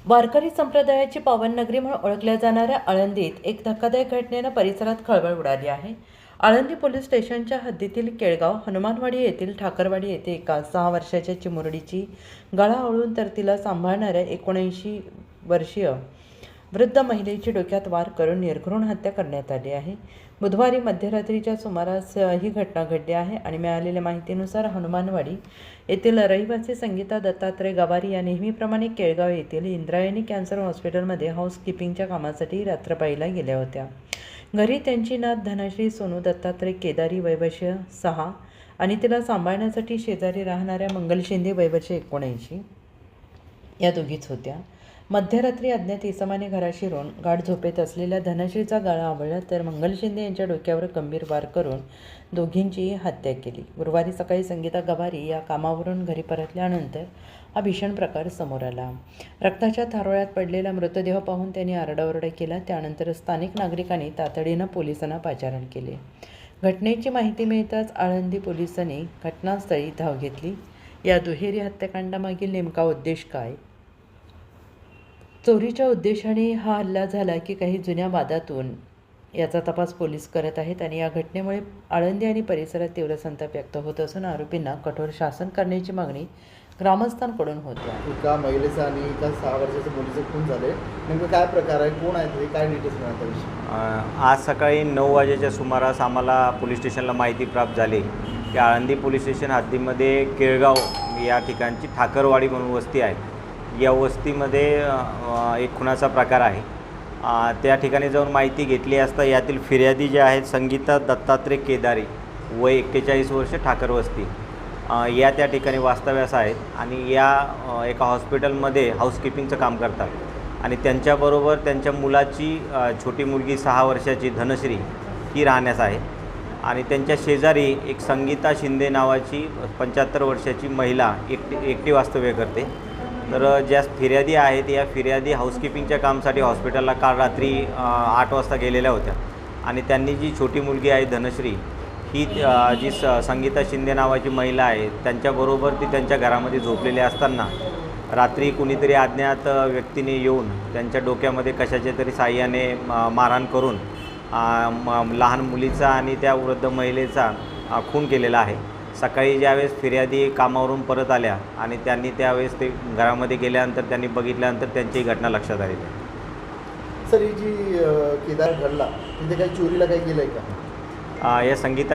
वारकरी संप्रदायाची पावननगरी म्हणून ओळखल्या जाणाऱ्या आळंदीत एक धक्कादायक घटनेनं परिसरात खळबळ उडाली आहे। आळंदी पोलीस स्टेशनच्या हद्दीतील केळगाव हनुमानवाडी येथील ठाकरवाडी येथे एका 6 वर्षाच्या चिमुरडीची गळा आवळून तर तिला सांभाळणाऱ्या 79 वर्षीय वृद्ध महिलेची डोक्यात वार करून निर्घृण हत्या करण्यात आली आहे। बुधवारी मध्यरात्रीच्या सुमारास ही घटना घडली आहे आणि मिळालेल्या माहितीनुसार हनुमानवाडी येथील रहिवासी संगीता दत्तात्रय गवारी या नेहमीप्रमाणे केळगाव येथील इंद्रायणी कॅन्सर हॉस्पिटलमध्ये हाऊसकीपिंगच्या कामासाठी रात्र पाळीला गेल्या होत्या। घरी त्यांची नात धनश्री सोनू दत्तात्रय केदारी वयवर्ष 6 आणि तिला सांभाळण्यासाठी शेजारी राहणाऱ्या मंगल शिंदे वयवर्ष 79 या दोघीच होत्या। मध्यरात्री अज्ञात इसमाने घरात शिरून गाढ झोपेत असलेल्या धनश्रीचा गळा आवळला तर मंगल शिंदे यांच्या डोक्यावर गंभीर वार करून दोघींचीही हत्या केली। गुरुवारी सकाळी संगीता गवारी या कामावरून घरी परतल्यानंतर हा भीषण प्रकार समोर आला। रक्ताच्या थारोळ्यात पडलेला मृतदेह पाहून त्यांनी आरडाओरडा केला। त्यानंतर स्थानिक नागरिकांनी तातडीनं पोलिसांना पाचारण केले। घटनेची माहिती मिळताच आळंदी पोलिसांनी घटनास्थळी धाव घेतली। या दुहेरी हत्याकांडामागील नेमका उद्देश काय? चोरीच्या उद्देशाने हा हल्ला झाला की काही जुन्या वादातून, याचा तपास पोलीस करत आहेत आणि या घटनेमुळे आळंदी आणि परिसरात तीव्र संताप व्यक्त होत असून आरोपींना कठोर शासन करण्याची मागणी ग्रामस्थांकडून होते आहे। एका महिलेचा आणि एका 6 वर्षाच्या मुलीचं खून झाले, नेमकं काय प्रकार आहे, कोण आहे ते, काय डिटेल्स मिळाले? आज सकाळी 9 वाजेच्या सुमारास आम्हाला पोलीस स्टेशनला माहिती प्राप्त झाली की आळंदी पोलीस स्टेशन हद्दीमध्ये केळगाव या ठिकाणची ठाकरवाडी म्हणून वस्ती आहे। या वस्तीमध्ये एक खुनाचा प्रकार आहे। त्या ठिकाणी जाऊन माहिती घेतली असता यातील फिर्यादी जे आहेत संगीता दत्तात्रय केदारी वय 41 वर्ष ठाकर वस्ती या त्या ठिकाणी वास्तव्यास आहेत आणि या एका हॉस्पिटलमध्ये हाऊसकीपिंगचं काम करतात आणि त्यांच्याबरोबर त्यांच्या मुलाची छोटी मुलगी 6 वर्षाची धनश्री ही राहण्यास आहे आणि त्यांच्या शेजारी एक संगीता शिंदे नावाची 75 वर्षाची महिला एकटी वास्तव्य करते। तर ज्या फिर्यादी आहेत या फिर्यादी हाऊसकीपिंगच्या कामासाठी हॉस्पिटलला काल रात्री 8 वाजता गेलेल्या होत्या आणि त्यांनी जी छोटी मुलगी आहे धनश्री ही जी संगीता शिंदे नावाची महिला आहे त्यांच्याबरोबर ती त्यांच्या घरामध्ये झोपलेली असताना रात्री कुणीतरी अज्ञात व्यक्तीने येऊन त्यांच्या डोक्यामध्ये कशाच्या तरी साह्याने मारहाण करून लहान मुलीचा आणि त्या वृद्ध महिलेचा खून केलेला आहे। सकाळी ज्यावेळेस फिर्यादी कामावरून परत आल्या आणि त्यांनी त्यावेळेस ते घरामध्ये गेल्यानंतर त्यांनी बघितल्यानंतर त्यांची घटना लक्षात आली। सर, ही जी केदार घडला तिथे काही चोरीला काही केलं आहे का? या संगीता